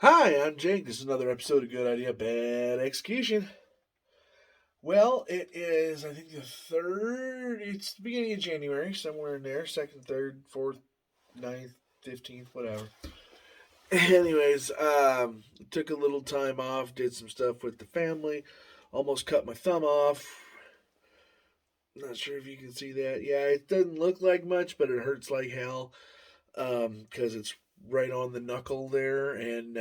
Hi, I'm Jake. This is another episode of Good Idea, Bad Execution. Well, it is, I think, the third, it's the beginning of January, somewhere in there, second, third, fourth, ninth, 15th, whatever. Anyways, took a little time off, did some stuff with the family, almost cut my thumb off. Not sure if you can see that. Yeah, it doesn't look like much, but it hurts like hell because it's right on the knuckle there, and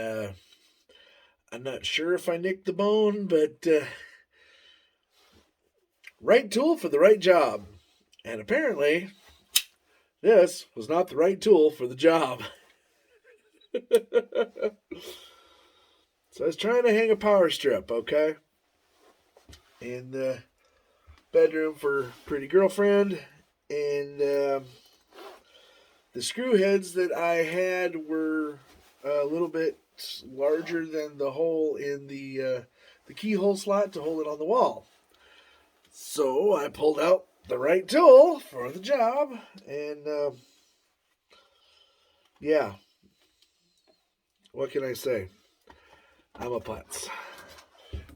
I'm not sure if I nicked the bone, but right tool for the right job. And apparently, this was not the right tool for the job. So I was trying to hang a power strip, okay, in the bedroom for pretty girlfriend, and the screw heads that I had were a little bit larger than the hole in the keyhole slot to hold it on the wall. So I pulled out the right tool for the job, and yeah, what can I say? I'm a putz.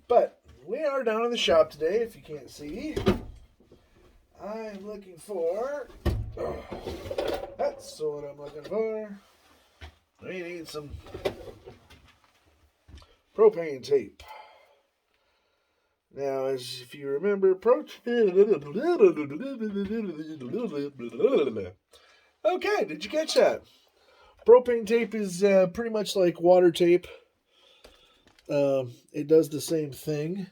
But we are down in the shop today, if you can't see. I'm looking for. Oh, that's what I'm looking for. We need some propane tape. Now, as if you remember, Okay, did you catch that? Propane tape is pretty much like water tape. It does the same thing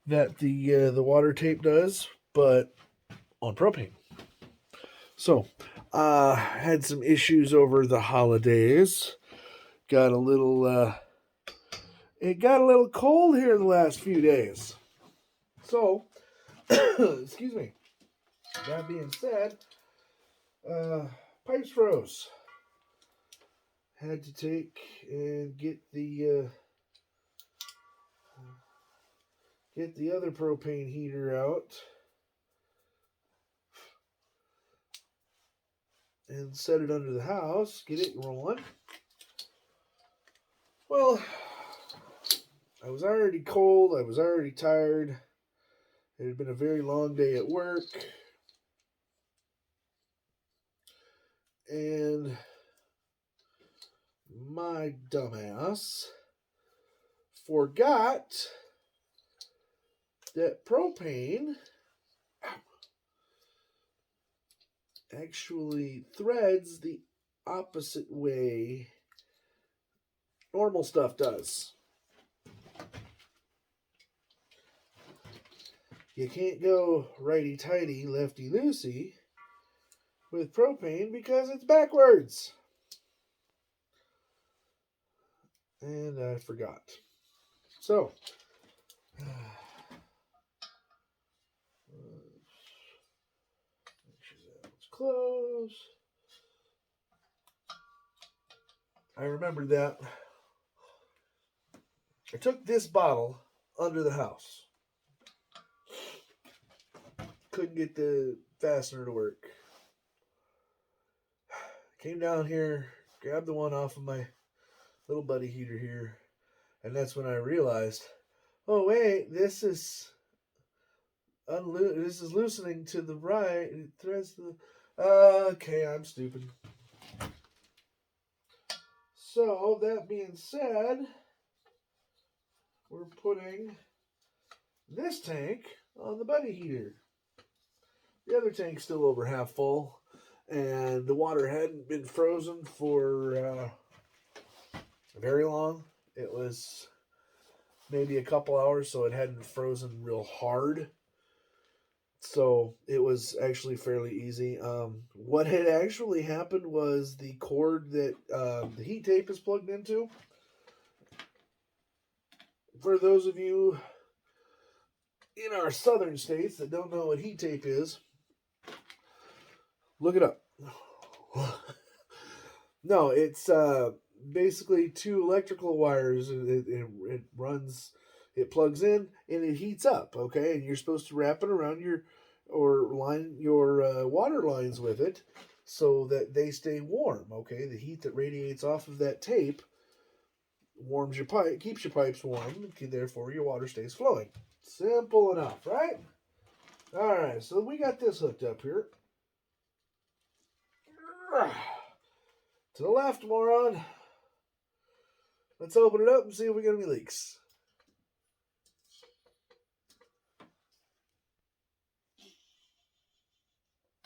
that the water tape does, but on propane. So, had some issues over the holidays. Got a little, it got a little cold here the last few days. So, excuse me. That being said, pipes froze. Had to take and get the other propane heater out and set it under the house. Get it rolling. Well, I was already cold. I was already tired. It had been a very long day at work. And my dumbass forgot that propane actually threads the opposite way normal stuff does. You can't go righty-tighty, lefty-loosey with propane because it's backwards. And I forgot. So, make sure that one's closed. I remembered that. I took this bottle under the house. Couldn't get the fastener to work. Came down here, grabbed the one off of my little buddy heater here, and that's when I realized, oh wait, this is loosening to the right. It threads the. Okay, I'm stupid. So that being said, we're putting this tank on the buddy heater. The other tank's still over half full, and the water hadn't been frozen for very long. It was maybe a couple hours, so it hadn't frozen real hard. So it was actually fairly easy. What had actually happened was the cord that the heat tape is plugged into. For those of you in our southern states that don't know what heat tape is, look it up. No, it's basically two electrical wires. It runs, it plugs in, and it heats up. Okay, and you're supposed to wrap it around line your water lines with it so that they stay warm. Okay, the heat that radiates off of that tape warms your pipe, keeps your pipes warm, and therefore your water stays flowing. Simple enough, right? All right, so we got this hooked up here. To the left, moron. Let's open it up and see if we get any leaks.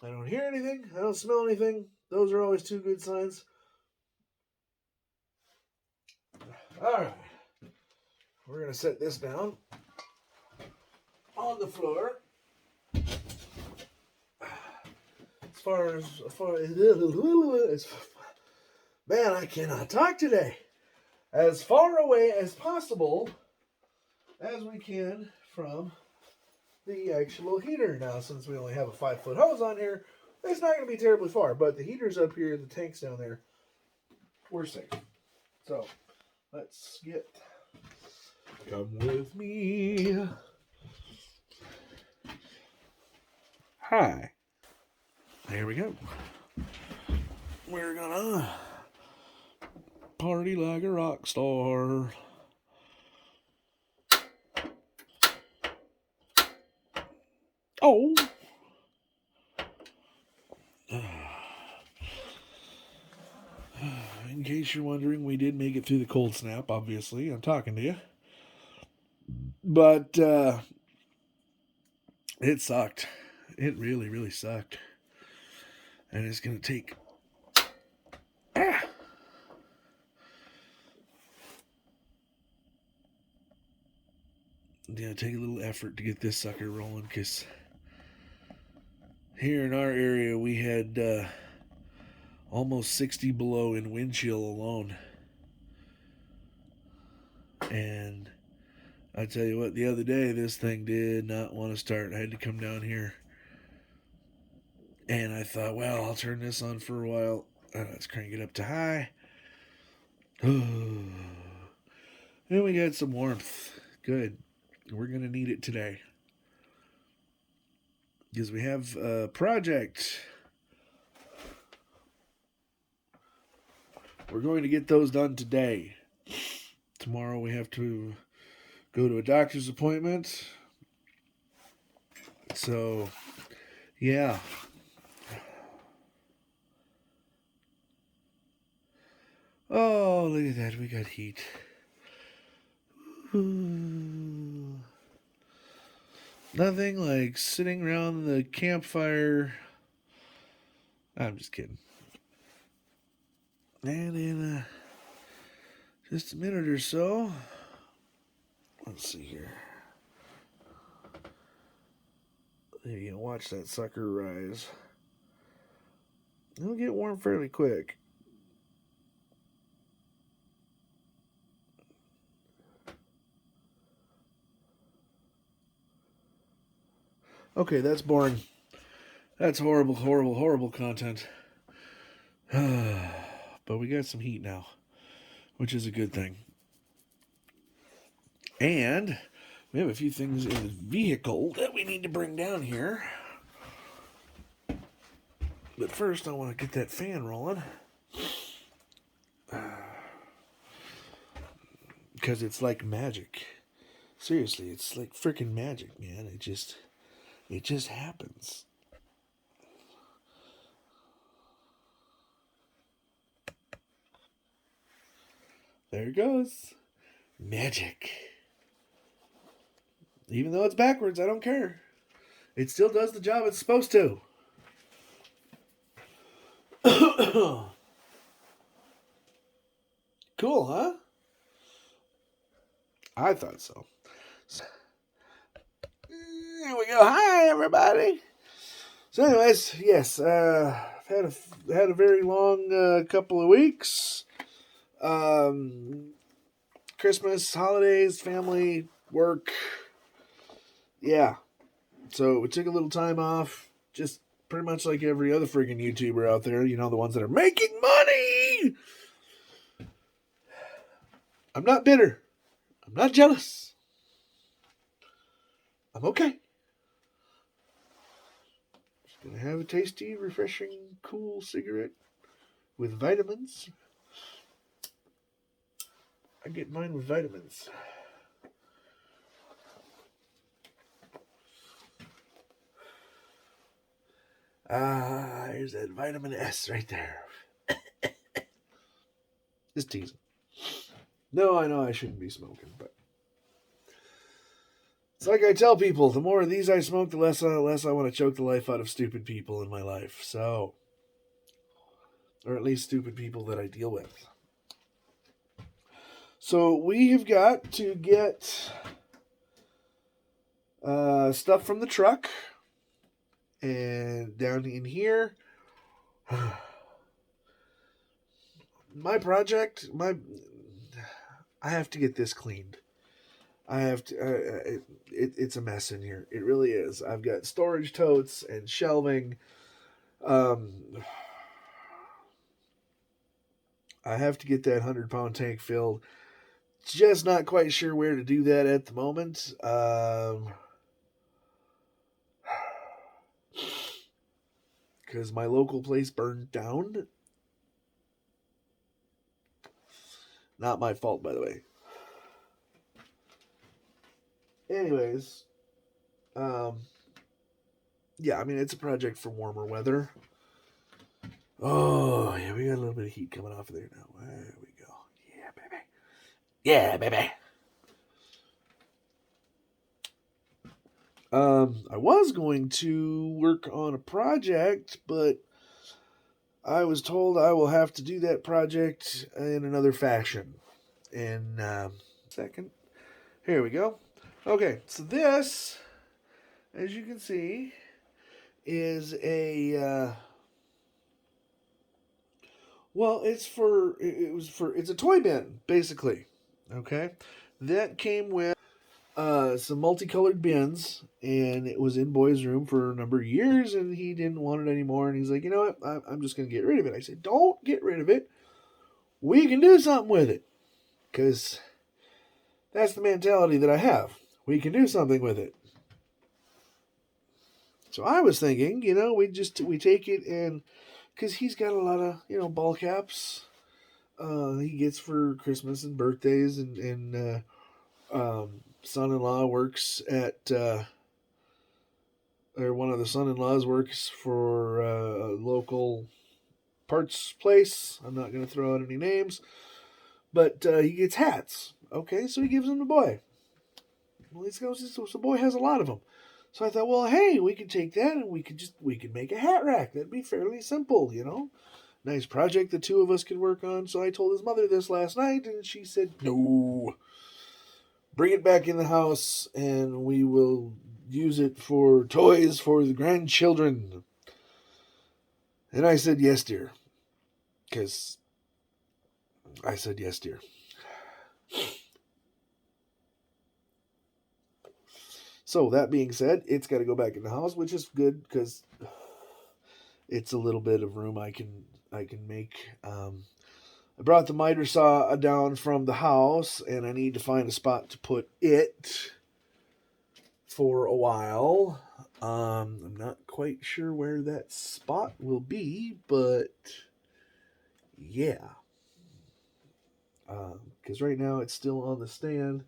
I don't hear anything. I don't smell anything. Those are always two good signs. All right. We're going to set this down on the floor. As far as man, I cannot talk today. As far away as possible as we can from the actual heater. Now, since we only have a 5-foot hose on here, it's not going to be terribly far. But the heater's up here, the tank's down there. We're safe. So, let's get... Come with me. Hi. There we go. We're gonna party like a rock star. Oh. In case you're wondering, we did make it through the cold snap, obviously. I'm talking to you. But it sucked. It really, really sucked. And it's going to take... take a little effort to get this sucker rolling, because here in our area we had almost 60 below in wind chill alone. And I tell you what, the other day this thing did not want to start. I had to come down here. And I thought, well, I'll turn this on for a while. Let's crank it up to high. And we got some warmth. Good. We're going to need it today. Because we have a project. We're going to get those done today. Tomorrow we have to go to a doctor's appointment. So, yeah. Oh, look at that. We got heat. Ooh. Nothing like sitting around the campfire. I'm just kidding. And in just a minute or so, let's see here. You can watch that sucker rise. It'll get warm fairly quick. Okay, that's boring. That's horrible, horrible, horrible content. But we got some heat now, which is a good thing. And we have a few things in the vehicle that we need to bring down here. But first, I want to get that fan rolling. Because it's like magic. Seriously, it's like freaking magic, man. It just happens. There it goes. Magic. Even though it's backwards, I don't care. It still does the job it's supposed to. Cool, huh? I thought so. There we go. Hi, everybody. So, anyways, yes, had a very long couple of weeks. Christmas, holidays, family, work. Yeah. So we took a little time off, just pretty much like every other freaking YouTuber out there, you know, the ones that are making money. I'm not bitter. I'm not jealous. I'm okay. Just gonna have a tasty, refreshing, cool cigarette with vitamins. I get mine with vitamins. Here's that vitamin S right there. Just teasing. No, I know I shouldn't be smoking, but it's like I tell people, the more of these I smoke, the less I want to choke the life out of stupid people in my life. So, or at least stupid people that I deal with. So we have got to get stuff from the truck, and down in here, my project, I have to get this cleaned. I have to. It's a mess in here. It really is. I've got storage totes and shelving. I have to get that 100-pound tank filled. Just not quite sure where to do that at the moment. Because my local place burned down. Not my fault, by the way. Anyways, yeah, I mean, it's a project for warmer weather. Oh, yeah, we got a little bit of heat coming off of there now. There we go. Yeah, baby. Yeah, baby. I was going to work on a project, but I was told I will have to do that project in another fashion. In second. Here we go. Okay, so this, as you can see, is a well, it's a toy bin, basically. Okay, that came with some multicolored bins, and it was in Boy's room for a number of years, and he didn't want it anymore, and he's like, you know what, I'm just gonna get rid of it. I said, don't get rid of it. We can do something with it, because that's the mentality that I have. We can do something with it. So I was thinking, we take it, and because he's got a lot of ball caps he gets for Christmas and birthdays, and son-in-law works at or one of the son-in-laws works for a local parts place. I'm not going to throw out any names, but he gets hats. Okay, so he gives them to Boy. Well, so the Boy has a lot of them. So I thought, well, hey, we could take that and we could make a hat rack. That'd be fairly simple, Nice project the two of us could work on. So I told his mother this last night, and she said, no. Bring it back in the house, and we will use it for toys for the grandchildren. And I said, yes, dear. Because I said, yes, dear. So that being said, it's got to go back in the house, which is good because it's a little bit of room I can make. I brought the miter saw down from the house, and I need to find a spot to put it for a while. I'm not quite sure where that spot will be, but yeah. Because right now it's still on the stand,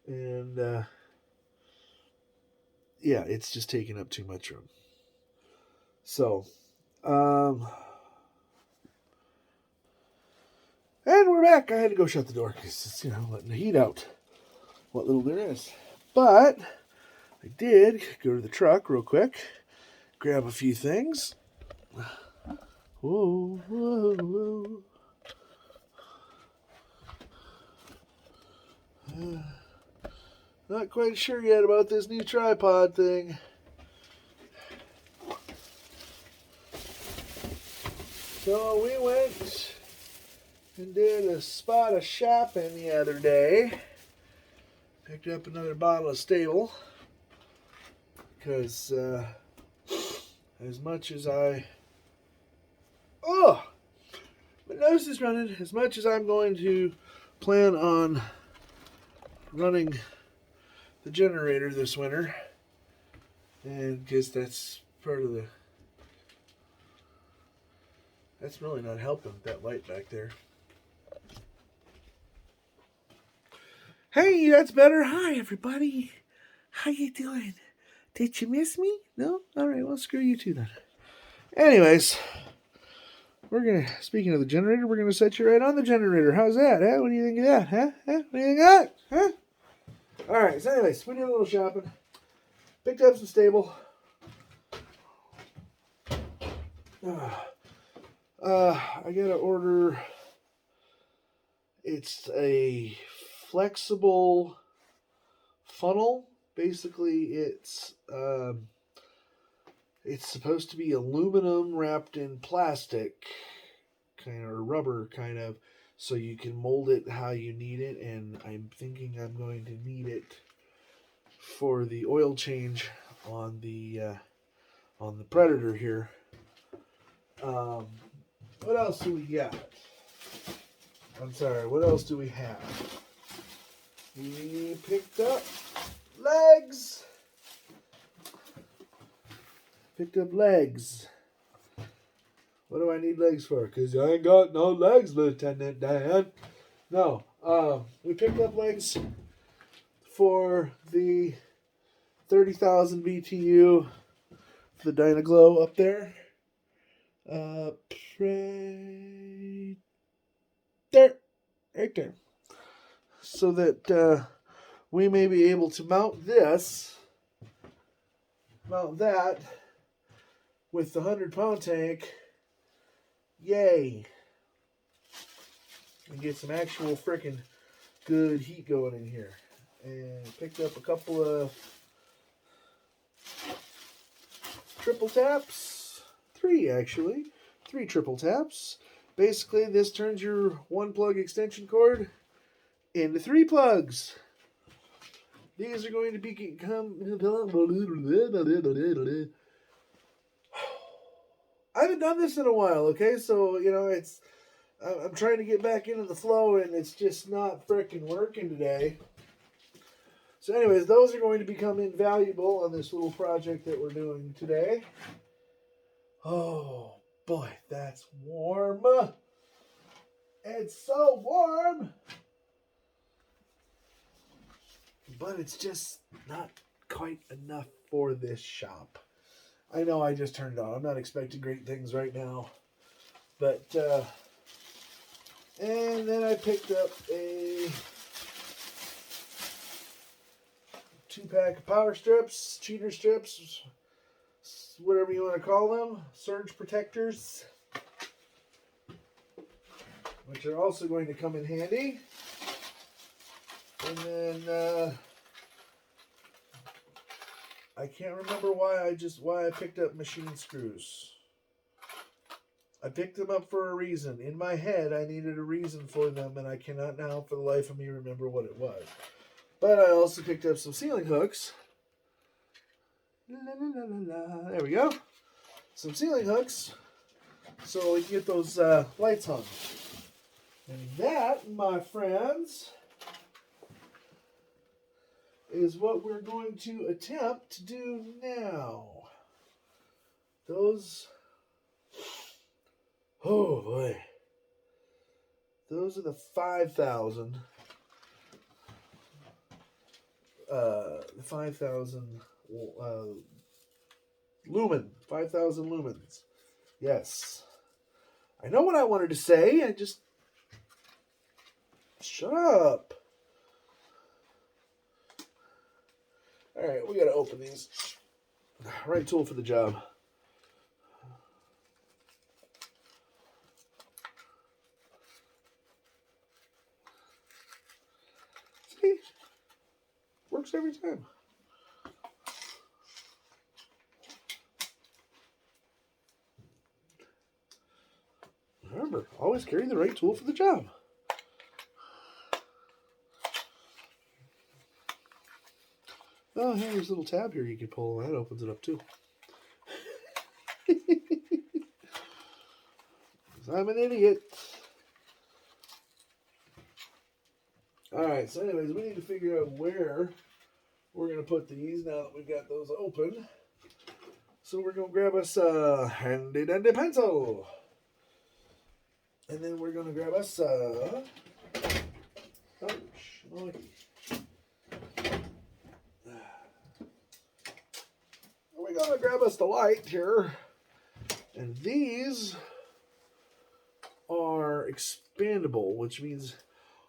and yeah, it's just taking up too much room. So, and we're back. I had to go shut the door because it's, letting the heat out. What little there is. But I did go to the truck real quick, grab a few things. Whoa, whoa, whoa. Not quite sure yet about this new tripod thing. So we went and did a spot of shopping the other day. Picked up another bottle of Stable. Because as much as my nose is running. As much as I'm going to plan on running the generator this winter, and because that's really not helping with that light back there. Hey, that's better. Hi, everybody. How you doing? Did you miss me? No? All right, well, screw you too then. Anyways, speaking of the generator, we're gonna set you right on the generator. How's that? Huh? What do you think of that? Huh? What do you think of that? Huh? All right. So, anyways, we did a little shopping. Picked up some stable. I gotta order. It's a flexible funnel. Basically, it's supposed to be aluminum wrapped in plastic, kind of, or rubber, kind of, so you can mold it how you need it. And I'm thinking I'm going to need it for the oil change on the Predator here. What else do we got? I'm sorry. What else do we have? We picked up legs. What do I need legs for? Because I ain't got no legs, Lieutenant Dan. No. We picked up legs for the 30,000 BTU for the Dynaglow up there. Right there. So that we may be able to mount that with the 100-pound tank. Yay. And get some actual freaking good heat going in here. And picked up a couple of triple taps. 3 actually. 3 triple taps. Basically, this turns your 1-plug extension cord into 3 plugs. These are going to become. I haven't done this in a while, okay? So, I'm trying to get back into the flow, and it's just not freaking working today. So, anyways, those are going to become invaluable on this little project that we're doing today. Oh, boy, that's warm. It's so warm. But it's just not quite enough for this shop. I know I just turned it on. I'm not expecting great things right now. But, and then I picked up a 2-pack of power strips, cheater strips, whatever you want to call them, surge protectors, which are also going to come in handy. And then I can't remember why I picked up machine screws. I picked them up for a reason. In my head, I needed a reason for them, and I cannot now for the life of me remember what it was. But I also picked up some ceiling hooks. There we go. Some ceiling hooks so we can get those lights hung. And that, my friends, is what we're going to attempt to do now. Oh boy. Those are the 5,000. The 5,000 lumen. 5,000 lumens. Yes. I know what I wanted to say. I just... Shut up. Alright, we gotta open these. Right tool for the job. See? Works every time. Remember, always carry the right tool for the job. Oh, hey, there's a little tab here you can pull. That opens it up too. I'm an idiot. Alright, so anyways, we need to figure out where we're going to put these now that we've got those open. So we're going to grab us a handy dandy pencil. And then we're going to grab us a... Ouch. I'm going to grab us the light here. And these are expandable, which means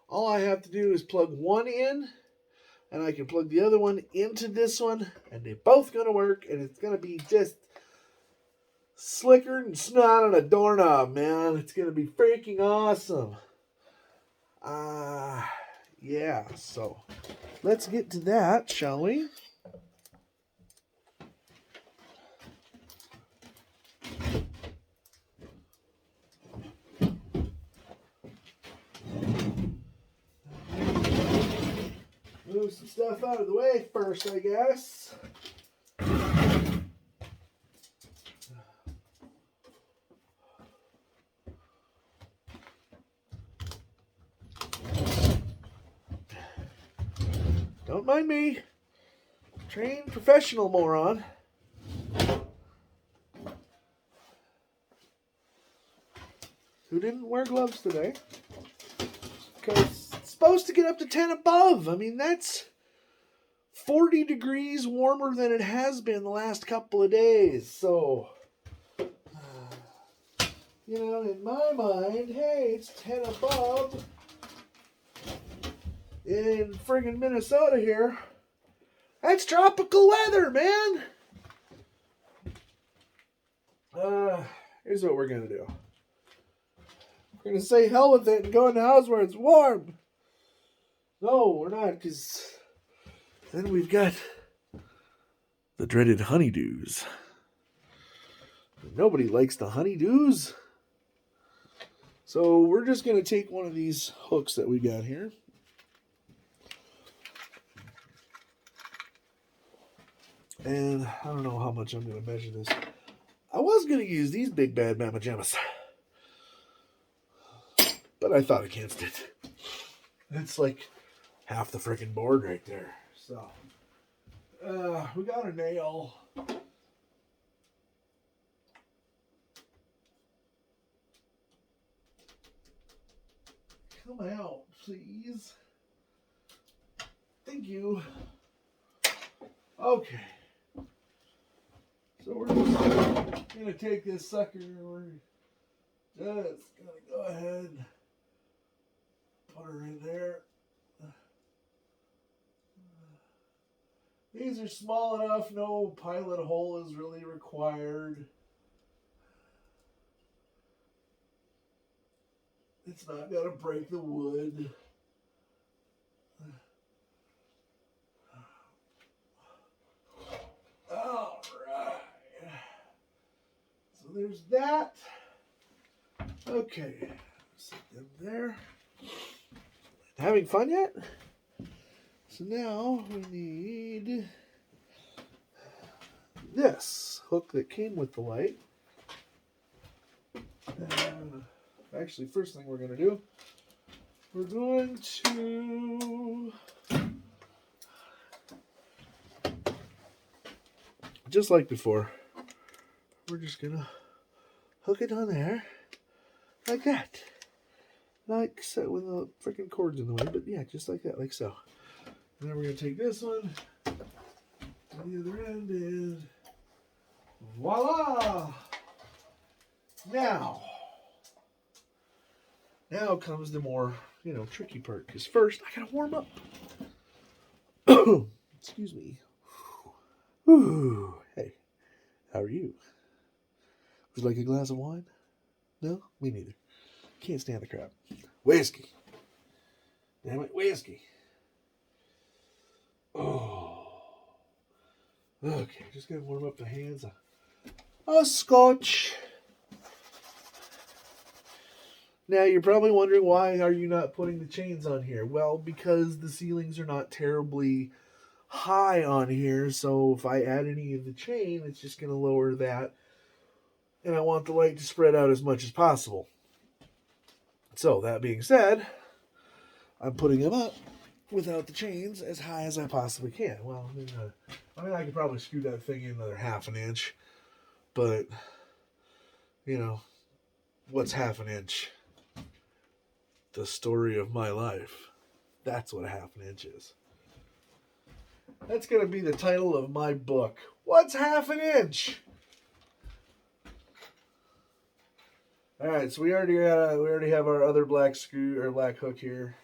all I have to do is plug one in, and I can plug the other one into this one, and they're both going to work, and it's going to be just slicker than snot on a doorknob, man. It's going to be freaking awesome. Yeah, so let's get to that, shall we? Move some stuff out of the way first, I guess. Don't mind me. Trained professional moron. Who didn't wear gloves today. Because it's supposed to get up to 10 above. I mean, that's 40 degrees warmer than it has been the last couple of days. So, in my mind, hey, it's 10 above in friggin' Minnesota here. That's tropical weather, man. Here's what we're going to do. We're going to say hell with it and go in the house where it's warm. No, we're not, because then we've got the dreaded honeydews. Nobody likes the honeydews. So we're just going to take one of these hooks that we got here. And I don't know how much I'm going to measure this. I was going to use these big bad mama jammas, but I thought against it. It's like half the freaking board right there. So, we got a nail. Come out, please. Thank you. Okay. So we're just going to take this sucker and we're just going to go ahead and put her in there. These are small enough, no pilot hole is really required. It's not going to break the wood. All right. So there's that. Okay. Set them there. Having fun yet? So now we need this hook that came with the light. And actually, first thing we're going to do, we're going to, just like before, we're just going to hook it on there like that. Like so, with the freaking cord's in the way, but yeah, just like that, like so. And then we're going to take this one, and the other end is, voila! Now comes the more, tricky part, because first, I got to warm up. Excuse me. Ooh, hey, how are you? Would you like a glass of wine? No? Me neither. Can't stand the crap. Whiskey. Damn it, whiskey. Oh. Okay, just gonna warm up the hands. A scotch. Now you're probably wondering, why are you not putting the chains on here? Well, because the ceilings are not terribly high on here, so if I add any of the chain, it's just gonna lower that. And I want the light to spread out as much as possible. So that being said, I'm putting them up without the chains as high as I possibly can. Well, I could probably screw that thing in another half an inch, but what's half an inch? The story of my life. That's what a half an inch is. That's going to be the title of my book. What's half an inch? All right, so we already have our other black screw or black hook here.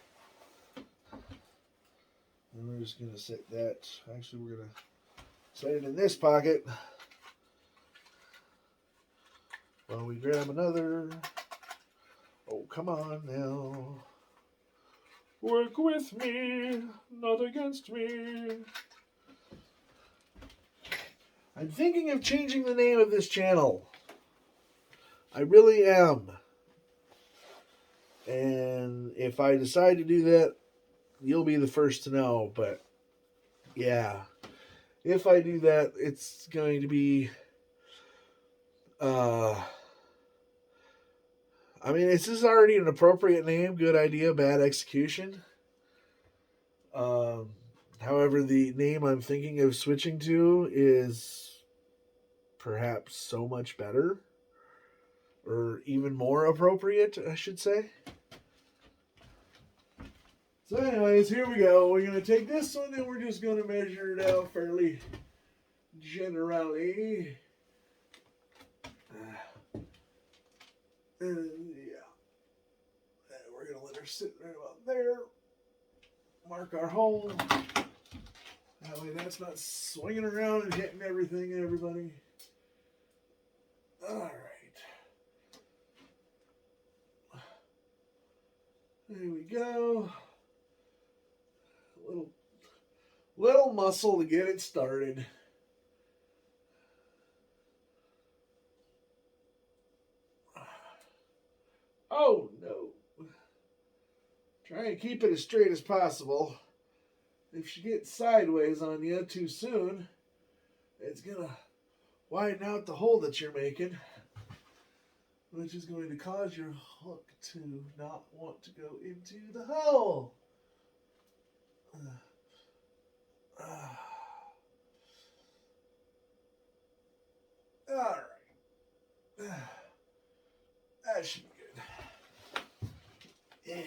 And we're just going to set that. Actually, we're going to set it in this pocket. While we grab another. Oh, come on now. Work with me, not against me. I'm thinking of changing the name of this channel. I really am. And if I decide to do that, you'll be the first to know. But yeah, if I do that, it's going to be I mean, this is already an appropriate name. Good idea, bad execution. However, the name I'm thinking of switching to is perhaps so much better. Or even more appropriate, I should say. So anyways, here we go. We're going to take this one and we're just going to measure it out fairly generally. And yeah. And we're going to let her sit right about there. Mark our hole. That way that's not swinging around and hitting everything and everybody. Alright. There we go. Little muscle to get it started. Oh no. Try and keep it as straight as possible. If she gets sideways on you too soon, it's going to widen out the hole that you're making, which is going to cause your hook to not want to go into the hole. All right. That should be good. Yeah.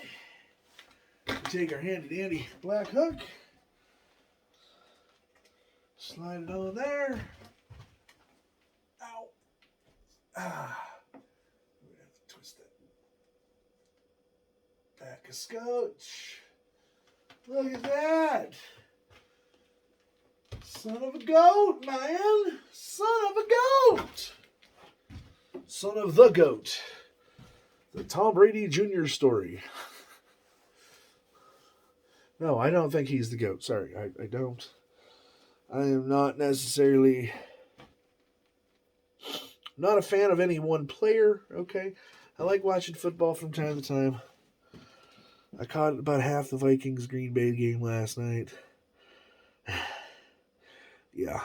Take our handy dandy black hook. Slide it on there. Ow. We're going to have to twist that back a scotch. Look at that. Son of a goat, man. Son of a goat. Son of the goat. The Tom Brady Jr. story. No, I don't think he's the GOAT. Sorry, I don't. I am not necessarily... not a fan of any one player, okay? I like watching football from time to time. I caught about half the Vikings-Green Bay game last night. Yeah.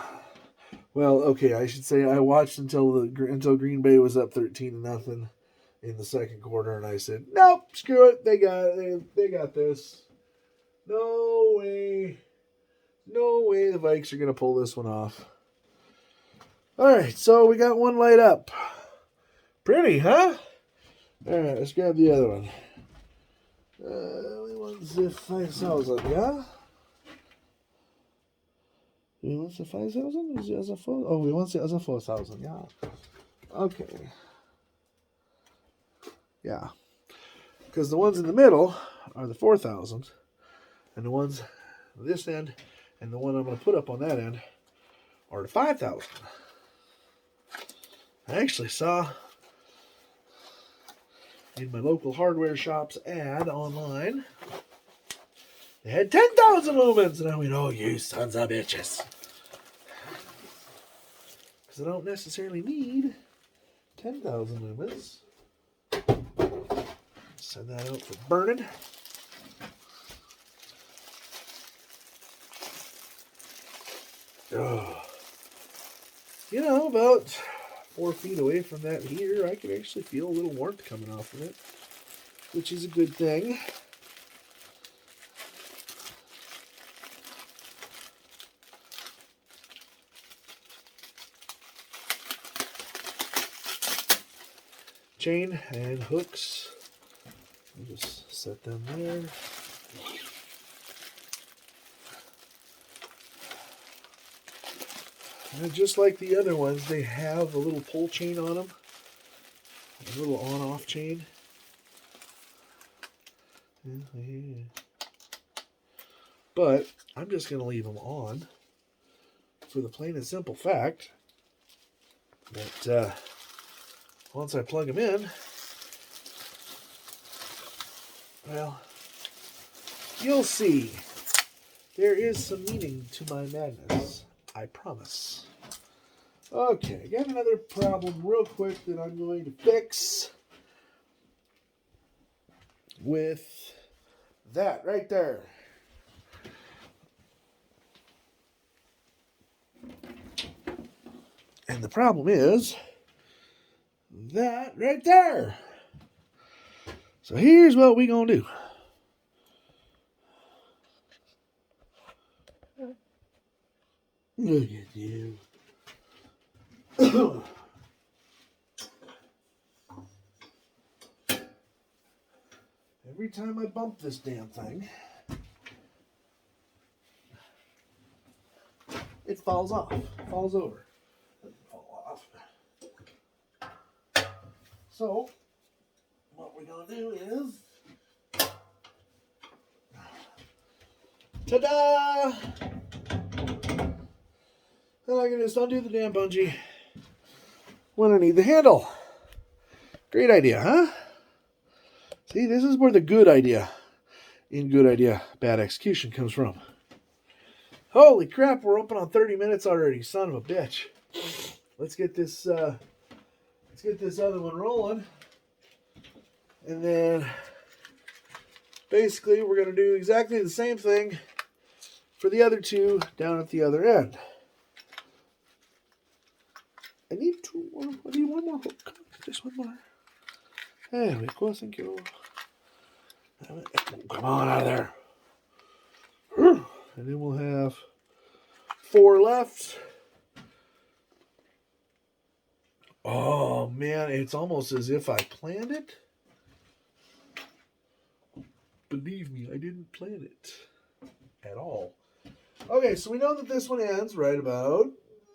Well, okay, I should say I watched until Green Bay was up 13-0 in the second quarter, and I said, nope, screw it. They got this. No way the Vikes are going to pull this one off. All right, so we got one light up. Pretty, huh? All right, let's grab the other one. We want the 5,000, yeah? We want the 5,000? Is the other 4? Oh, we want the other 4,000, yeah. Okay. Yeah. Because the ones in the middle are the 4,000. And the ones on this end and the one I'm going to put up on that end are the 5,000. I actually saw in my local hardware shop's ad online, they had 10,000 lumens. And I went, oh, you sons of bitches. Because I don't necessarily need 10,000 lumens. Send that out for burning. Oh. You know, about 4 feet away from that heater, I could actually feel a little warmth coming off of it, which is a good thing. Chain and hooks. I'll just set them there. And just like the other ones, they have a little pull chain on them. A little on-off chain. But I'm just going to leave them on for the plain and simple fact that once I plug them in, well, you'll see. There is some meaning to my madness. I promise. Okay, I got another problem real quick that I'm going to fix with that right there. And the problem is that right there. So here's what we gonna do. Look at you. Every time I bump this damn thing, it falls off, falls over. Doesn't fall off. So, what we're gonna do is, ta-da! Then I can just undo the damn bungee when I need the handle. Great idea, huh? See, this is where the good idea in good idea, bad execution comes from. Holy crap, we're open on 30 minutes already, son of a bitch. Let's get this other one rolling. And then basically we're going to do exactly the same thing for the other two down at the other end. I need one more hook. Just one more. There we go, thank you. Come on out of there. And then we'll have 4 left. Oh man, it's almost as if I planned it. Believe me, I didn't plan it at all. Okay, so we know that this one ends right about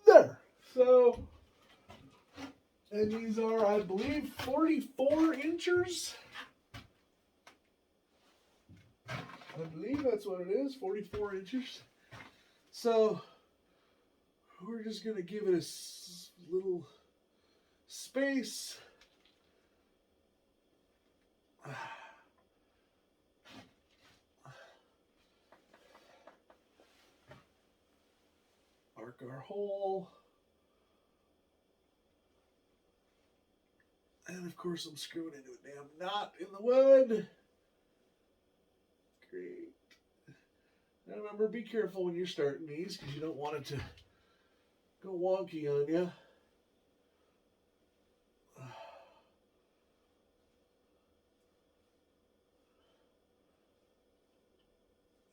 there. So, and these are, I believe, 44 inches. I believe that's what it is, 44 inches. So, we're just going to give it a little space. Arc our hole. And of course I'm screwing into a damn knot in the wood. Great. Now remember, be careful when you're starting these because you don't want it to go wonky on you.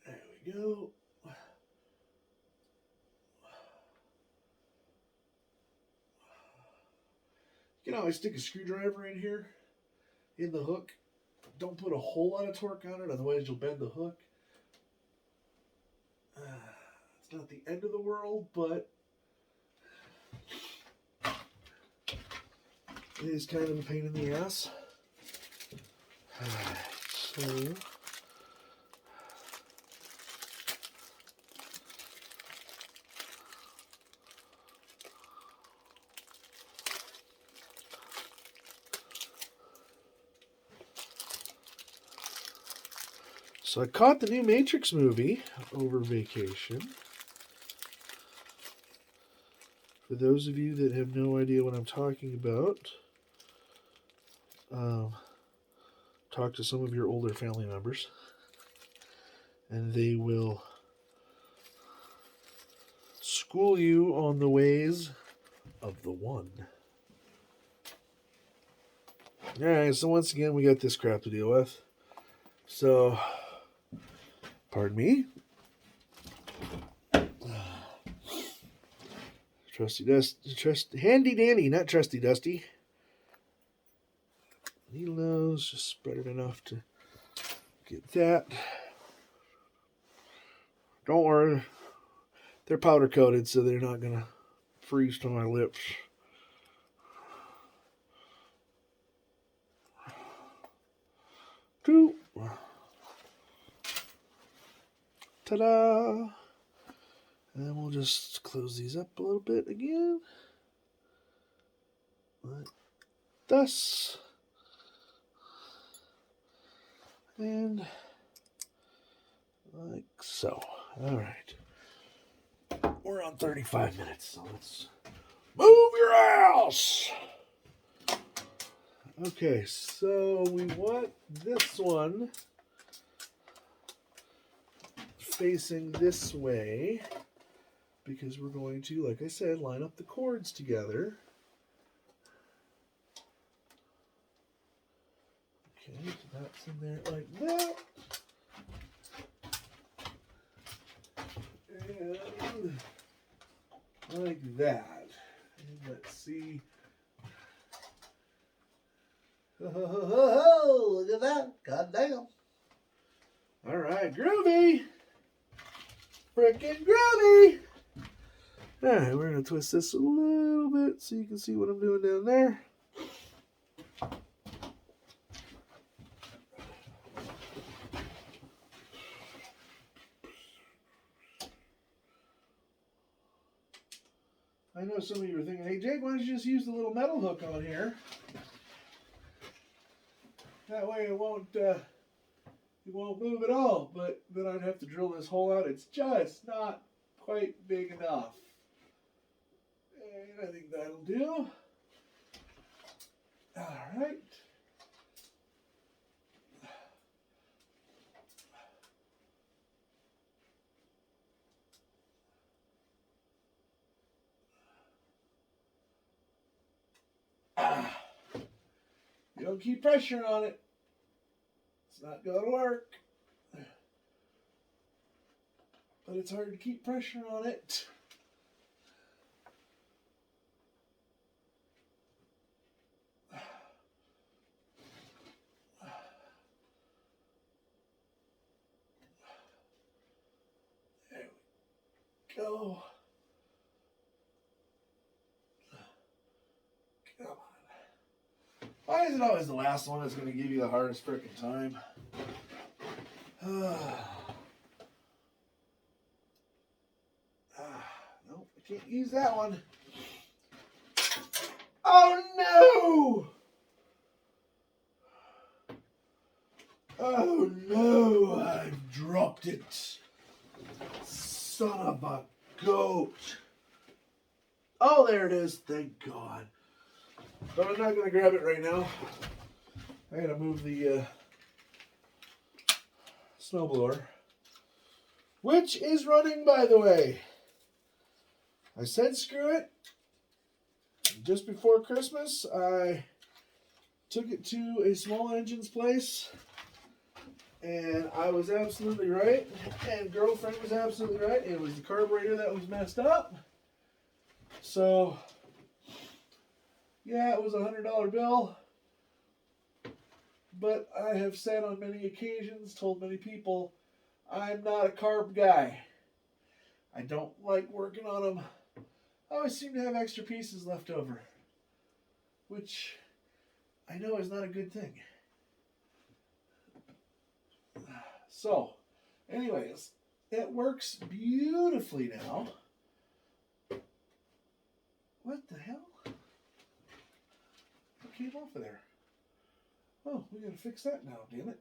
There we go. You can always stick a screwdriver in here, in the hook. Don't put a whole lot of torque on it, otherwise you'll bend the hook. It's not the end of the world, but it is kind of a pain in the ass. So I caught the new Matrix movie over vacation. For those of you that have no idea what I'm talking about, talk to some of your older family members, and they will school you on the ways of the one. Alright, so once again, we got this crap to deal with. So, pardon me. Handy dandy, not trusty dusty. Needle nose, just spread it enough to get that. Don't worry, they're powder coated, so they're not gonna freeze to my lips. Two. Ta-da! And then we'll just close these up a little bit again. Like this. And like so. All right. We're on 35 minutes, so let's move your ass. Okay, so we want this one facing this way because we're going to, like I said, line up the cords together. Okay, so that's in there like that. And like that. And let's see. Oh, look at that. God damn. All right, groovy. Frickin' groovy. All right, we're going to twist this a little bit so you can see what I'm doing down there. I know some of you are thinking, hey, Jake, why don't you just use the little metal hook on here? That way it won't move at all, but then I'd have to drill this hole out. It's just not quite big enough. And I think that'll do. All right. You don't keep pressure on it. It's not going to work. But it's hard to keep pressure on it. There we go. Come on. Why is it always the last one that's going to give you the hardest frickin' time? Nope, I can't use that one. Oh no! Oh no, I've dropped it. Son of a goat. Oh, there it is. Thank God. But I'm not going to grab it right now. I got to move the snowblower, which is running, by the way. I said screw it. Just before Christmas, I took it to a small engine's place, and I was absolutely right, and girlfriend was absolutely right. It was the carburetor that was messed up. So, yeah, it was a $100 bill, but I have said on many occasions, told many people, I'm not a carb guy. I don't like working on them. I always seem to have extra pieces left over, which I know is not a good thing. So, anyways, it works beautifully now. What the hell? What came off of there? Oh, we gotta fix that now, damn it.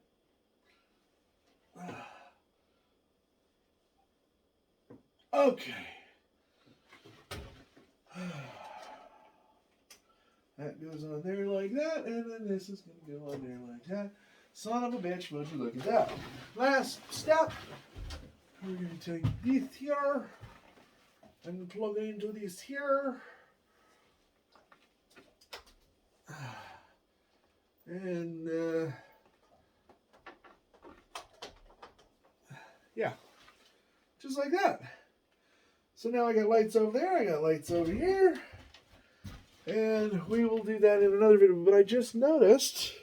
Okay. That goes on there like that, and then this is going to go on there like that. Son of a bitch, would you look at that. Last step, we're going to take this here and plug it into this here. And, yeah, just like that. So now I got lights over there, I got lights over here. And we will do that in another video. But I just noticed,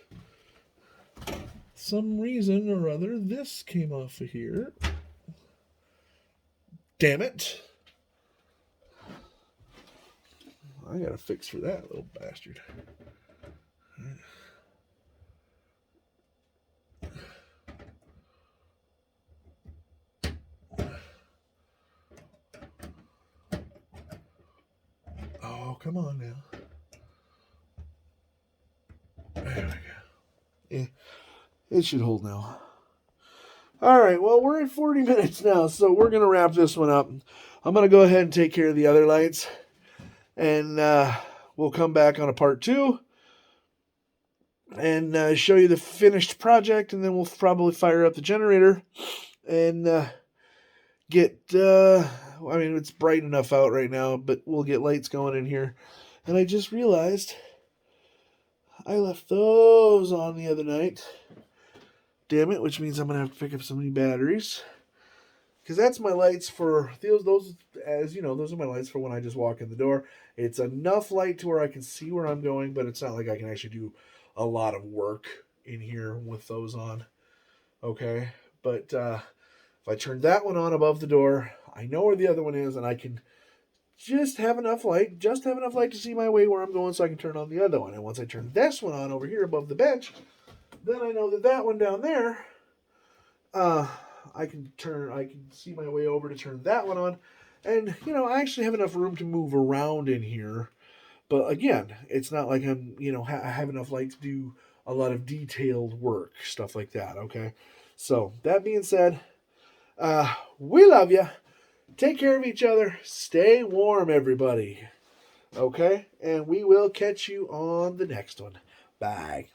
some reason or other, this came off of here. Damn it. I got a fix for that little bastard. Oh, come on now. There we go. Yeah, it should hold now. All right, well, we're at 40 minutes now, so we're going to wrap this one up. I'm going to go ahead and take care of the other lights, and we'll come back on a part 2 and show you the finished project, and then we'll probably fire up the generator and get, I mean, it's bright enough out right now, but we'll get lights going in here. And I just realized I left those on the other night. Damn it, which means I'm going to have to pick up some new batteries. Because that's my lights for, those, as you know, those are my lights for when I just walk in the door. It's enough light to where I can see where I'm going, but it's not like I can actually do a lot of work in here with those on. Okay, but if I turn that one on above the door, I know where the other one is, and I can just have enough light to see my way where I'm going so I can turn on the other one. And once I turn this one on over here above the bench, then I know that one down there, I can see my way over to turn that one on. And, you know, I actually have enough room to move around in here. But again, it's not like I'm, you know, I have enough light to do a lot of detailed work, stuff like that, okay? So, that being said, we love you. Take care of each other. Stay warm, everybody. Okay? And we will catch you on the next one. Bye.